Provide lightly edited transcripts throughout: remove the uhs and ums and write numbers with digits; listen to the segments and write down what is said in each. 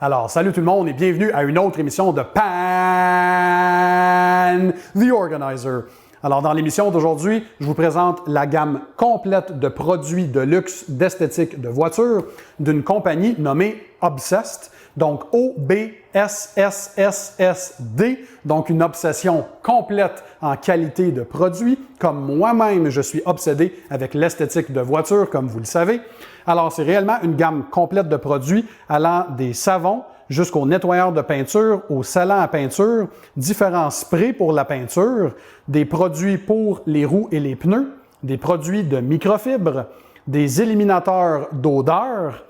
Alors, salut tout le monde et bienvenue à une autre émission de Pan the Organizer. Alors, dans l'émission d'aujourd'hui, je vous présente la gamme complète de produits de luxe d'esthétique de voitures d'une compagnie nommée Obsessed, donc O-B-S-S-S-S-D, donc une obsession complète en qualité de produits, comme moi-même je suis obsédé avec l'esthétique de voitures, comme vous le savez. Alors, c'est réellement une gamme complète de produits allant des savons jusqu'au nettoyeur de peinture, au scellant à peinture, différents sprays pour la peinture, des produits pour les roues et les pneus, des produits de microfibre, des éliminateurs d'odeur,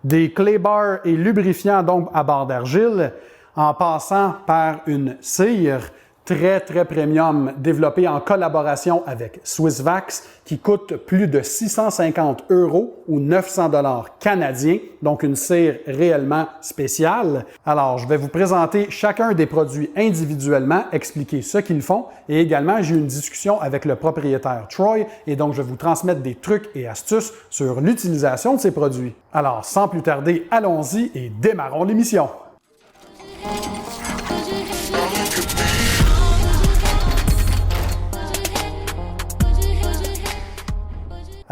des clay bars et lubrifiants donc à bord d'argile, en passant par une cire très premium développée en collaboration avec Swissvax qui coûte plus de 650 € ou 900 $ canadiens, donc une cire réellement spéciale. Alors, je vais vous présenter chacun des produits individuellement, expliquer ce qu'ils font et également, j'ai eu une discussion avec le propriétaire Troy et donc je vais vous transmettre des trucs et astuces sur l'utilisation de ces produits. Alors, sans plus tarder, allons-y et démarrons l'émission.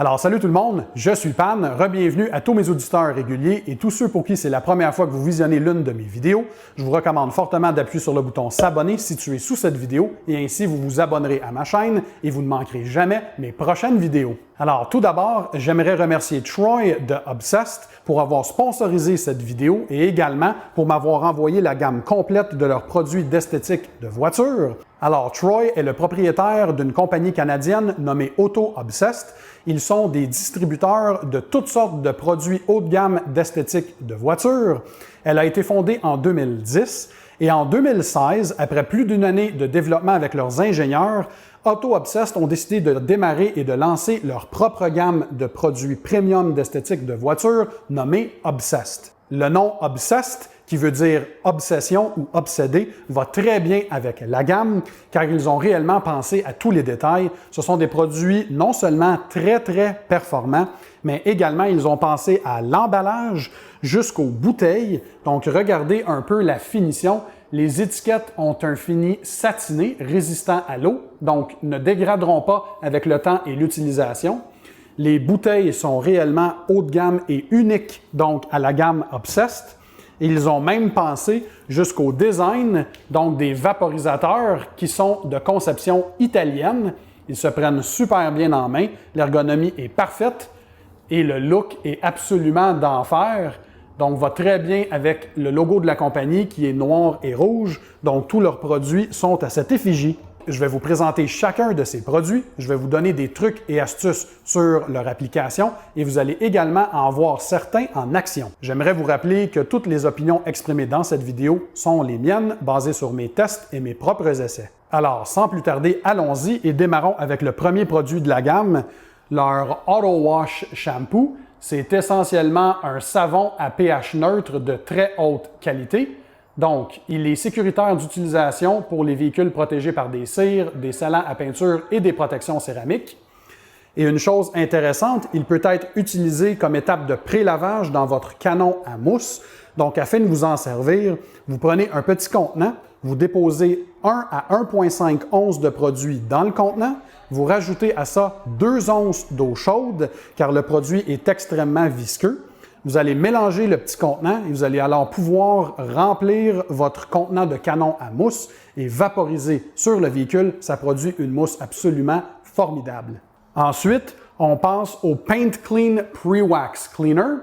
Alors, salut tout le monde, je suis Pan, re-bienvenue à tous mes auditeurs réguliers et tous ceux pour qui c'est la première fois que vous visionnez l'une de mes vidéos. Je vous recommande fortement d'appuyer sur le bouton s'abonner situé sous cette vidéo et ainsi vous vous abonnerez à ma chaîne et vous ne manquerez jamais mes prochaines vidéos. Alors, tout d'abord, j'aimerais remercier Troy de Obsessed pour avoir sponsorisé cette vidéo et également pour m'avoir envoyé la gamme complète de leurs produits d'esthétique de voiture. Alors, Troy est le propriétaire d'une compagnie canadienne nommée Auto Obsessed. Ils sont des distributeurs de toutes sortes de produits haut de gamme d'esthétique de voiture. Elle a été fondée en 2010 et en 2016, après plus d'une année de développement avec leurs ingénieurs, Auto Obsessed ont décidé de démarrer et de lancer leur propre gamme de produits premium d'esthétique de voiture nommée Obsessed. Le nom Obsessed, qui veut dire obsession ou obsédé, va très bien avec la gamme car ils ont réellement pensé à tous les détails. Ce sont des produits non seulement très performants, mais également ils ont pensé à l'emballage jusqu'aux bouteilles. Donc regardez un peu la finition. Les étiquettes ont un fini satiné résistant à l'eau, donc ne dégraderont pas avec le temps et l'utilisation. Les bouteilles sont réellement haut de gamme et uniques donc à la gamme Obsessed. Ils ont même pensé jusqu'au design, donc des vaporisateurs qui sont de conception italienne. Ils se prennent super bien en main, l'ergonomie est parfaite et le look est absolument d'enfer. Donc, va très bien avec le logo de la compagnie qui est noir et rouge. Donc, tous leurs produits sont à cette effigie. Je vais vous présenter chacun de ces produits. Je vais vous donner des trucs et astuces sur leur application et vous allez également en voir certains en action. J'aimerais vous rappeler que toutes les opinions exprimées dans cette vidéo sont les miennes, basées sur mes tests et mes propres essais. Alors, sans plus tarder, allons-y et démarrons avec le premier produit de la gamme, leur Auto Wash Shampoo. C'est essentiellement un savon à pH neutre de très haute qualité. Donc, il est sécuritaire d'utilisation pour les véhicules protégés par des cires, des scellants à peinture et des protections céramiques. Et une chose intéressante, il peut être utilisé comme étape de pré-lavage dans votre canon à mousse. Donc, afin de vous en servir, vous prenez un petit contenant, vous déposez 1 à 1,5 onces de produit dans le contenant, vous rajoutez à ça 2 onces d'eau chaude, car le produit est extrêmement visqueux. Vous allez mélanger le petit contenant et vous allez alors pouvoir remplir votre contenant de canon à mousse et vaporiser sur le véhicule. Ça produit une mousse absolument formidable. Ensuite, on passe au Paint Clean Pre-Wax Cleaner.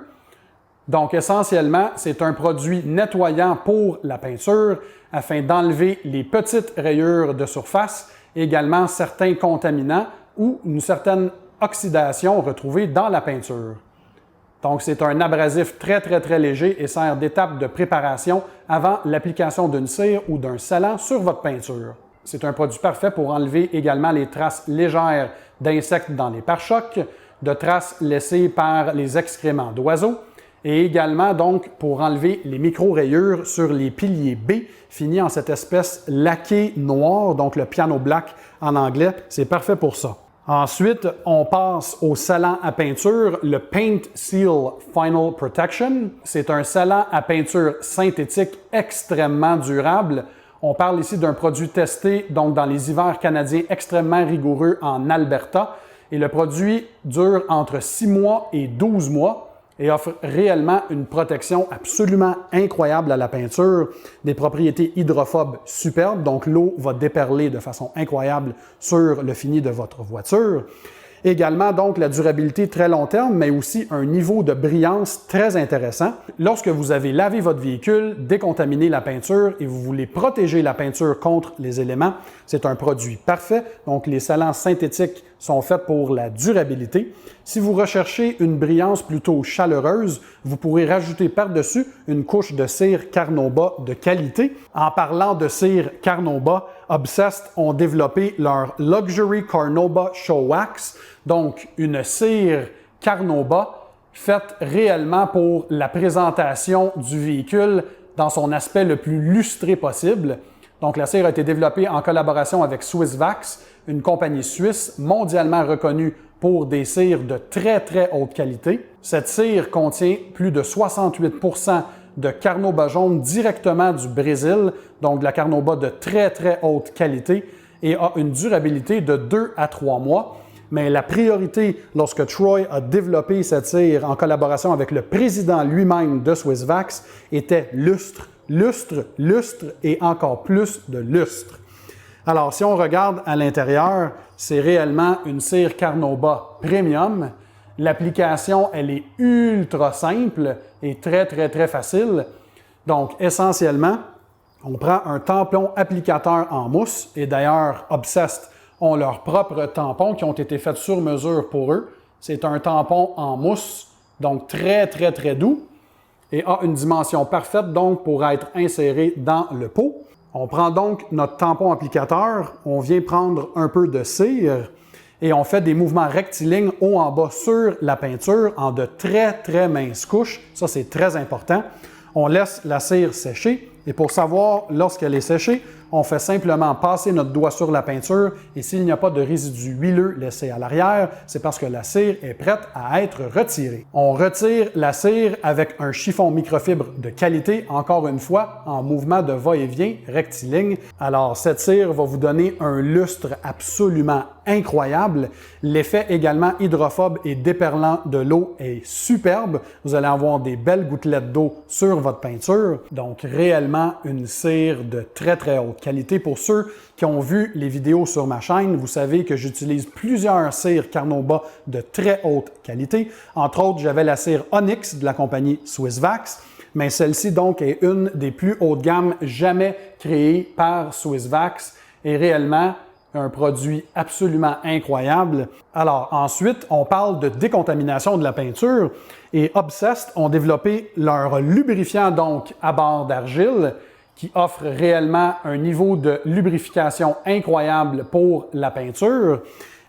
Donc, essentiellement, c'est un produit nettoyant pour la peinture afin d'enlever les petites rayures de surface, également certains contaminants ou une certaine oxydation retrouvée dans la peinture. Donc, c'est un abrasif très léger et sert d'étape de préparation avant l'application d'une cire ou d'un scellant sur votre peinture. C'est un produit parfait pour enlever également les traces légères d'insectes dans les pare-chocs, de traces laissées par les excréments d'oiseaux et également donc pour enlever les micro-rayures sur les piliers B finis en cette espèce laqué noir, donc le piano black en anglais. C'est parfait pour ça. Ensuite, on passe au scellant à peinture, le Paint Seal Final Protection. C'est un scellant à peinture synthétique extrêmement durable. On parle ici d'un produit testé donc dans les hivers canadiens extrêmement rigoureux en Alberta. Et le produit dure entre 6 mois et 12 mois et offre réellement une protection absolument incroyable à la peinture, des propriétés hydrophobes superbes, donc l'eau va déperler de façon incroyable sur le fini de votre voiture. Également, donc, la durabilité très long terme, mais aussi un niveau de brillance très intéressant. Lorsque vous avez lavé votre véhicule, décontaminé la peinture et vous voulez protéger la peinture contre les éléments, c'est un produit parfait. Donc, les scellants synthétiques sont faits pour la durabilité. Si vous recherchez une brillance plutôt chaleureuse, vous pourrez rajouter par-dessus une couche de cire Carnauba de qualité. En parlant de cire Carnauba, Obsessed ont développé leur Luxury Carnauba Show Wax, donc une cire Carnauba faite réellement pour la présentation du véhicule dans son aspect le plus lustré possible. Donc la cire a été développée en collaboration avec Swissvax, une compagnie suisse mondialement reconnue pour des cires de très très haute qualité. Cette cire contient plus de 68% de Carnauba jaune directement du Brésil, donc de la Carnauba de très très haute qualité et a une durabilité de 2 à 3 mois. Mais la priorité lorsque Troy a développé cette cire en collaboration avec le président lui-même de Swissvax était lustre, lustre, lustre et encore plus de lustre. Alors, si on regarde à l'intérieur, c'est réellement une cire Carnauba Premium. L'application, elle est ultra simple et très, très, très facile. Donc, essentiellement, on prend un tampon applicateur en mousse et d'ailleurs, Obsessed ont leurs propres tampons qui ont été faits sur mesure pour eux. C'est un tampon en mousse, donc très, très, très doux et a une dimension parfaite donc pour être inséré dans le pot. On prend donc notre tampon applicateur, on vient prendre un peu de cire et on fait des mouvements rectilignes haut en bas sur la peinture en de très, très minces couches. Ça, c'est très important. On laisse la cire sécher et pour savoir lorsqu'elle est séchée, on fait simplement passer notre doigt sur la peinture et s'il n'y a pas de résidus huileux laissés à l'arrière, c'est parce que la cire est prête à être retirée. On retire la cire avec un chiffon microfibre de qualité, encore une fois, en mouvement de va-et-vient rectiligne. Alors, cette cire va vous donner un lustre absolument incroyable. L'effet également hydrophobe et déperlant de l'eau est superbe. Vous allez avoir des belles gouttelettes d'eau sur votre peinture. Donc, réellement une cire de très, très haute qualité. Pour ceux qui ont vu les vidéos sur ma chaîne, vous savez que j'utilise plusieurs cires Carnauba de très haute qualité. Entre autres, j'avais la cire Onyx de la compagnie Swissvax, mais celle-ci donc est une des plus hautes gammes jamais créées par Swissvax et réellement un produit absolument incroyable. Alors ensuite, on parle de décontamination de la peinture et Obsessed ont développé leur lubrifiant donc à bord d'argile qui offre réellement un niveau de lubrification incroyable pour la peinture.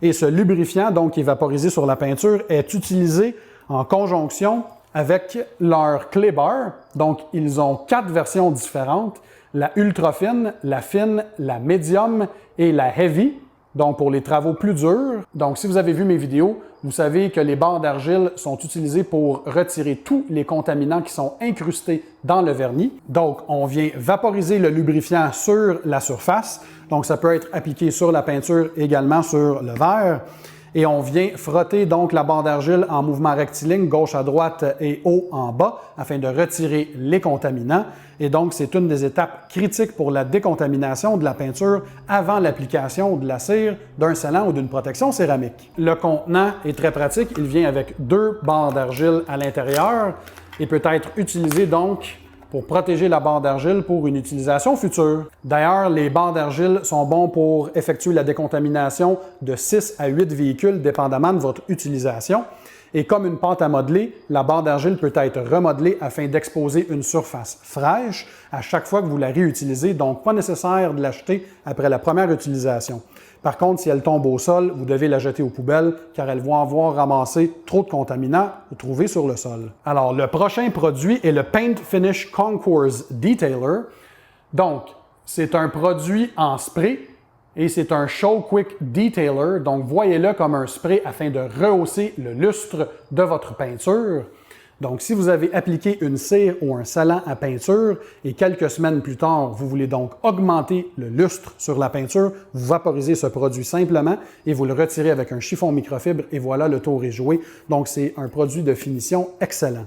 Et ce lubrifiant, donc qui est vaporisé sur la peinture, est utilisé en conjonction avec leur clay bar. Donc, ils ont 4 versions différentes, la ultra fine, la médium et la heavy. Donc, pour les travaux plus durs. Donc, si vous avez vu mes vidéos, vous savez que les barres d'argile sont utilisées pour retirer tous les contaminants qui sont incrustés dans le vernis. Donc, on vient vaporiser le lubrifiant sur la surface. Donc, ça peut être appliqué sur la peinture, également sur le verre. Et on vient frotter donc la barre d'argile en mouvement rectiligne, gauche à droite et haut en bas, afin de retirer les contaminants. Et donc, c'est une des étapes critiques pour la décontamination de la peinture avant l'application de la cire, d'un scellant ou d'une protection céramique. Le contenant est très pratique. Il vient avec 2 barres d'argile à l'intérieur et peut être utilisé donc pour protéger la barre d'argile pour une utilisation future. D'ailleurs, les barres d'argile sont bons pour effectuer la décontamination de 6 à 8 véhicules, dépendamment de votre utilisation. Et comme une pâte à modeler, la barre d'argile peut être remodelée afin d'exposer une surface fraîche à chaque fois que vous la réutilisez, donc pas nécessaire de l'acheter après la première utilisation. Par contre, si elle tombe au sol, vous devez la jeter aux poubelles car elles vont avoir ramassé trop de contaminants trouvés sur le sol. Alors, le prochain produit est le Paint Finish Concours Detailer. Donc, c'est un produit en spray Et c'est un Show Quick Detailer, donc voyez-le comme un spray afin de rehausser le lustre de votre peinture. Donc, si vous avez appliqué une cire ou un salant à peinture et quelques semaines plus tard, vous voulez donc augmenter le lustre sur la peinture, vous vaporisez ce produit simplement et vous le retirez avec un chiffon microfibre et voilà, le tour est joué. Donc, c'est un produit de finition excellent.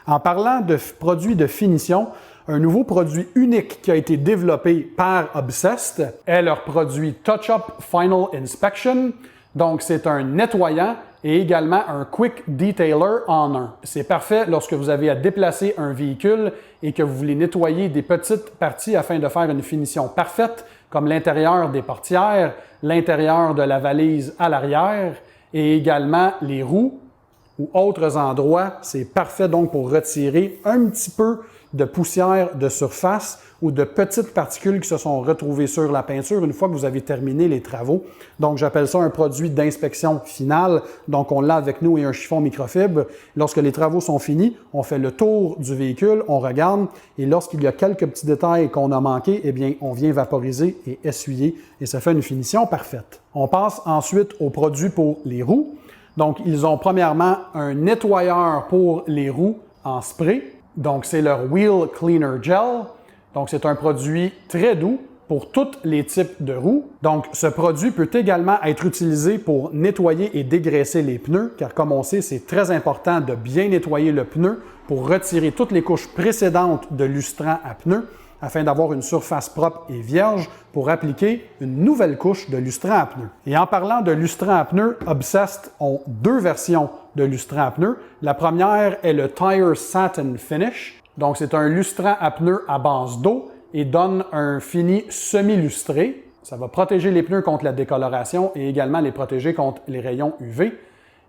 En parlant de produits de finition, un nouveau produit unique qui a été développé par Obsessed est leur produit Touch-Up Final Inspection. Donc, c'est un nettoyant et également un Quick Detailer en un. C'est parfait lorsque vous avez à déplacer un véhicule et que vous voulez nettoyer des petites parties afin de faire une finition parfaite, comme l'intérieur des portières, l'intérieur de la valise à l'arrière et également les roues ou autres endroits. C'est parfait donc pour retirer un petit peu de poussière de surface ou de petites particules qui se sont retrouvées sur la peinture une fois que vous avez terminé les travaux. Donc, j'appelle ça un produit d'inspection finale. Donc, on l'a avec nous et un chiffon microfibre. Lorsque les travaux sont finis, on fait le tour du véhicule, on regarde et lorsqu'il y a quelques petits détails qu'on a manqués, eh bien, on vient vaporiser et essuyer et ça fait une finition parfaite. On passe ensuite aux produits pour les roues. Donc, ils ont premièrement un nettoyeur pour les roues en spray. Donc, c'est leur Wheel Cleaner Gel. Donc, c'est un produit très doux pour tous les types de roues. Donc, ce produit peut également être utilisé pour nettoyer et dégraisser les pneus, car comme on sait, c'est très important de bien nettoyer le pneu pour retirer toutes les couches précédentes de lustrant à pneus, afin d'avoir une surface propre et vierge pour appliquer une nouvelle couche de lustrant à pneus. Et en parlant de lustrant à pneus, Obsessed ont deux versions de lustrant à pneus. La première est le Tire Satin Finish. Donc, c'est un lustrant à pneus à base d'eau et donne un fini semi-lustré. Ça va protéger les pneus contre la décoloration et également les protéger contre les rayons UV.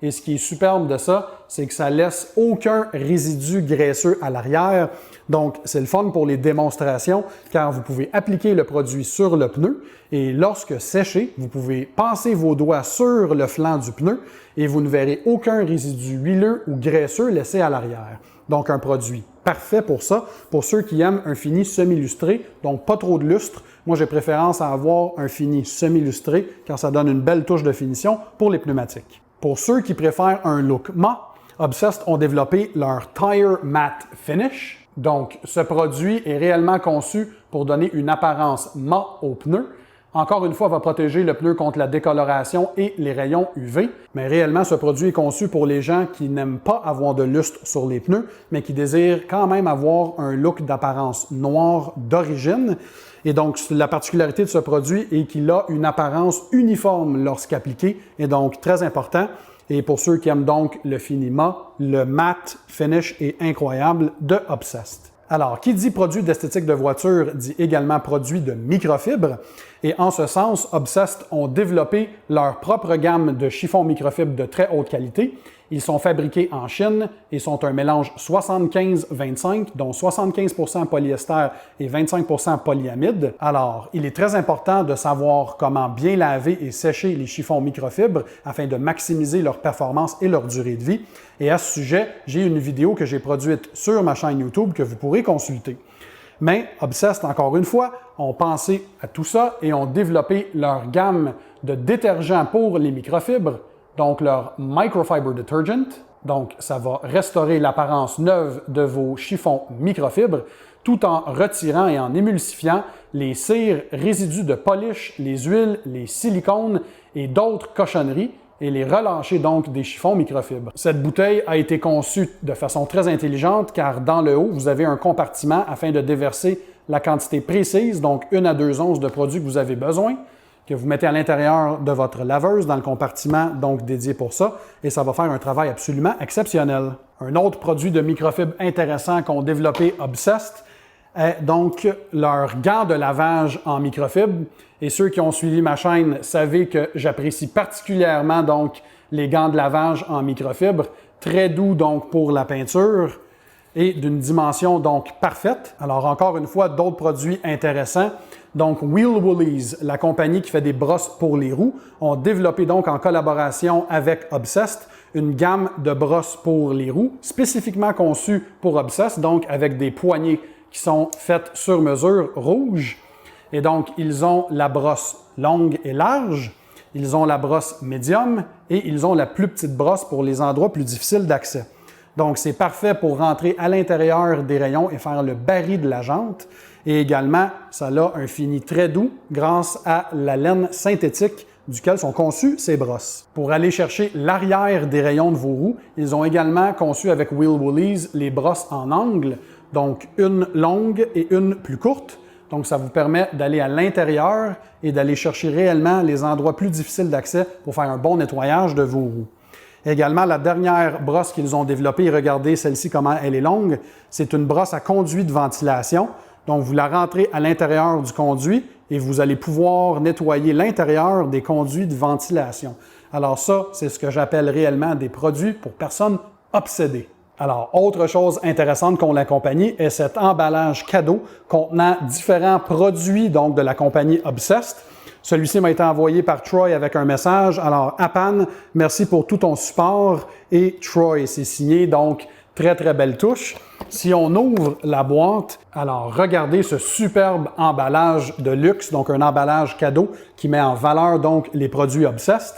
Et ce qui est superbe de ça, c'est que ça laisse aucun résidu graisseux à l'arrière. Donc, c'est le fun pour les démonstrations car vous pouvez appliquer le produit sur le pneu et lorsque séché, vous pouvez passer vos doigts sur le flanc du pneu et vous ne verrez aucun résidu huileux ou graisseux laissé à l'arrière. Donc, un produit parfait pour ça, pour ceux qui aiment un fini semi-lustré, donc pas trop de lustre. Moi, j'ai préférence à avoir un fini semi-lustré car ça donne une belle touche de finition pour les pneumatiques. Pour ceux qui préfèrent un look mat, Obsessed ont développé leur Tire Matte Finish. Donc, ce produit est réellement conçu pour donner une apparence mat au pneu. Encore une fois, va protéger le pneu contre la décoloration et les rayons UV. Mais réellement, ce produit est conçu pour les gens qui n'aiment pas avoir de lustre sur les pneus, mais qui désirent quand même avoir un look d'apparence noire d'origine. Et donc, la particularité de ce produit est qu'il a une apparence uniforme lorsqu'appliqué, et donc très important. Et pour ceux qui aiment donc le fini mat, le matte finish est incroyable de Obsessed. Alors, qui dit produit d'esthétique de voiture dit également produit de microfibre. Et en ce sens, Obsessed ont développé leur propre gamme de chiffons microfibres de très haute qualité. Ils sont fabriqués en Chine et sont un mélange 75-25, dont 75% polyester et 25% polyamide. Alors, il est très important de savoir comment bien laver et sécher les chiffons microfibres afin de maximiser leur performance et leur durée de vie. Et à ce sujet, j'ai une vidéo que j'ai produite sur ma chaîne YouTube que vous pourrez consulter. Mais Obsessed, encore une fois, ont pensé à tout ça et ont développé leur gamme de détergents pour les microfibres, donc leur Microfiber Detergent. Donc, ça va restaurer l'apparence neuve de vos chiffons microfibres tout en retirant et en émulsifiant les cires, résidus de polish, les huiles, les silicones et d'autres cochonneries et les relâcher donc des chiffons microfibres. Cette bouteille a été conçue de façon très intelligente car dans le haut, vous avez un compartiment afin de déverser la quantité précise, donc 1 à 2 onces de produit que vous avez besoin, que vous mettez à l'intérieur de votre laveuse dans le compartiment donc dédié pour ça, et ça va faire un travail absolument exceptionnel. Un autre produit de microfibre intéressant qu'ont développé Obsessed est donc leur gant de lavage en microfibre. Et ceux qui ont suivi ma chaîne savent que j'apprécie particulièrement donc les gants de lavage en microfibre, très doux donc pour la peinture et d'une dimension donc parfaite. Alors encore une fois, d'autres produits intéressants. Donc Wheel Woolies, la compagnie qui fait des brosses pour les roues, ont développé donc en collaboration avec Obsessed une gamme de brosses pour les roues spécifiquement conçues pour Obsessed, donc avec des poignées qui sont faites sur mesure rouges. Et donc, ils ont la brosse longue et large, ils ont la brosse médium et ils ont la plus petite brosse pour les endroits plus difficiles d'accès. Donc, c'est parfait pour rentrer à l'intérieur des rayons et faire le baril de la jante. Et également, ça a un fini très doux grâce à la laine synthétique duquel sont conçues ces brosses. Pour aller chercher l'arrière des rayons de vos roues, ils ont également conçu avec Wheel Woolies les brosses en angle, donc une longue et une plus courte. Donc, ça vous permet d'aller à l'intérieur et d'aller chercher réellement les endroits plus difficiles d'accès pour faire un bon nettoyage de vos roues. Également, la dernière brosse qu'ils ont développée, regardez celle-ci comment elle est longue, c'est une brosse à conduit de ventilation. Donc, vous la rentrez à l'intérieur du conduit et vous allez pouvoir nettoyer l'intérieur des conduits de ventilation. Alors ça, c'est ce que j'appelle réellement des produits pour personnes obsédées. Alors, autre chose intéressante qu'on la compagnie est cet emballage cadeau contenant différents produits donc de la compagnie Obsessed. Celui-ci m'a été envoyé par Troy avec un message. Alors, Apan, merci pour tout ton support. Et Troy, c'est signé, donc très, très belle touche. Si on ouvre la boîte, alors regardez ce superbe emballage de luxe, donc un emballage cadeau qui met en valeur donc les produits Obsessed.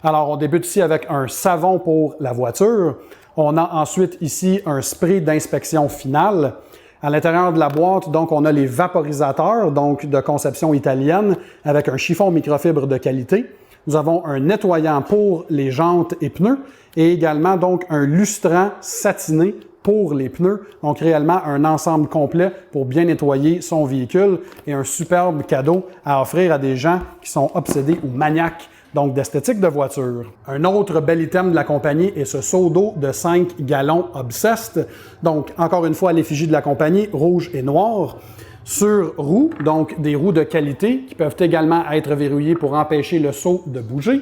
Alors, on débute ici avec un savon pour la voiture. On a ensuite ici un spray d'inspection finale. À l'intérieur de la boîte, donc, on a les vaporisateurs, donc de conception italienne, avec un chiffon microfibre de qualité. Nous avons un nettoyant pour les jantes et pneus et également donc un lustrant satiné pour les pneus. Donc, réellement un ensemble complet pour bien nettoyer son véhicule et un superbe cadeau à offrir à des gens qui sont obsédés ou maniaques donc d'esthétique de voiture. Un autre bel item de la compagnie est ce seau d'eau de 5 gallons Obsessed. Donc, encore une fois, à l'effigie de la compagnie, rouge et noir. Sur roues, donc des roues de qualité qui peuvent également être verrouillées pour empêcher le seau de bouger.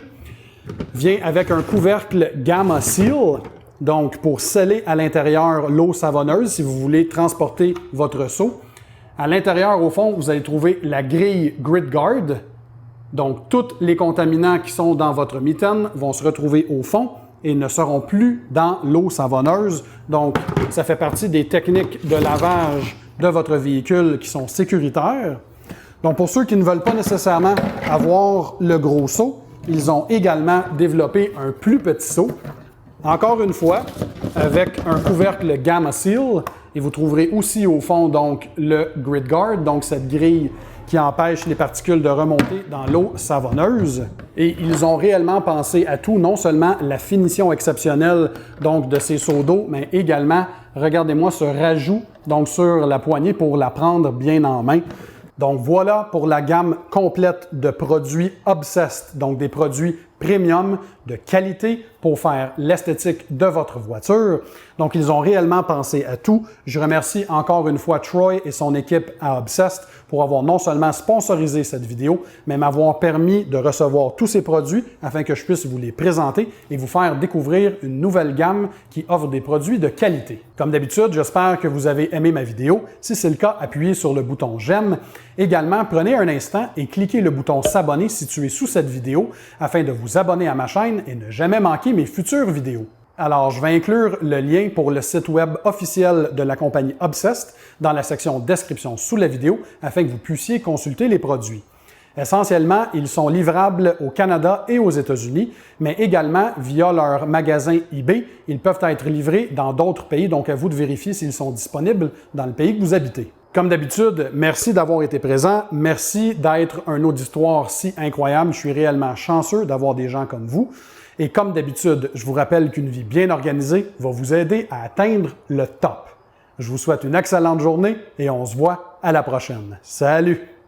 Vient avec un couvercle Gamma Seal, donc pour sceller à l'intérieur l'eau savonneuse si vous voulez transporter votre seau. À l'intérieur, au fond, vous allez trouver la grille Grid Guard. Donc, tous les contaminants qui sont dans votre mitaine vont se retrouver au fond et ne seront plus dans l'eau savonneuse. Donc, ça fait partie des techniques de lavage de votre véhicule qui sont sécuritaires. Donc, pour ceux qui ne veulent pas nécessairement avoir le gros seau, ils ont également développé un plus petit seau. Encore une fois, avec un couvercle Gamma Seal. Et vous trouverez aussi au fond donc le Grid Guard, donc cette grille qui empêche les particules de remonter dans l'eau savonneuse. Et ils ont réellement pensé à tout, non seulement la finition exceptionnelle donc de ces seaux d'eau, mais également, regardez-moi ce rajout donc sur la poignée pour la prendre bien en main. Donc voilà pour la gamme complète de produits Obsessed, donc des produits premium de qualité pour faire l'esthétique de votre voiture. Donc ils ont réellement pensé à tout. Je remercie encore une fois Troy et son équipe à Obsessed pour avoir non seulement sponsorisé cette vidéo, mais m'avoir permis de recevoir tous ces produits afin que je puisse vous les présenter et vous faire découvrir une nouvelle gamme qui offre des produits de qualité. Comme d'habitude, j'espère que vous avez aimé ma vidéo. Si c'est le cas, appuyez sur le bouton j'aime. Également, prenez un instant et cliquez le bouton s'abonner situé sous cette vidéo afin de vous abonner à ma chaîne et ne jamais manquer mes futures vidéos. Alors, je vais inclure le lien pour le site web officiel de la compagnie Obsessed dans la section description sous la vidéo afin que vous puissiez consulter les produits. Essentiellement, ils sont livrables au Canada et aux États-Unis, mais également via leur magasin eBay, ils peuvent être livrés dans d'autres pays, donc à vous de vérifier s'ils sont disponibles dans le pays que vous habitez. Comme d'habitude, merci d'avoir été présent, merci d'être un auditoire si incroyable, je suis réellement chanceux d'avoir des gens comme vous. Et comme d'habitude, je vous rappelle qu'une vie bien organisée va vous aider à atteindre le top. Je vous souhaite une excellente journée et on se voit à la prochaine. Salut!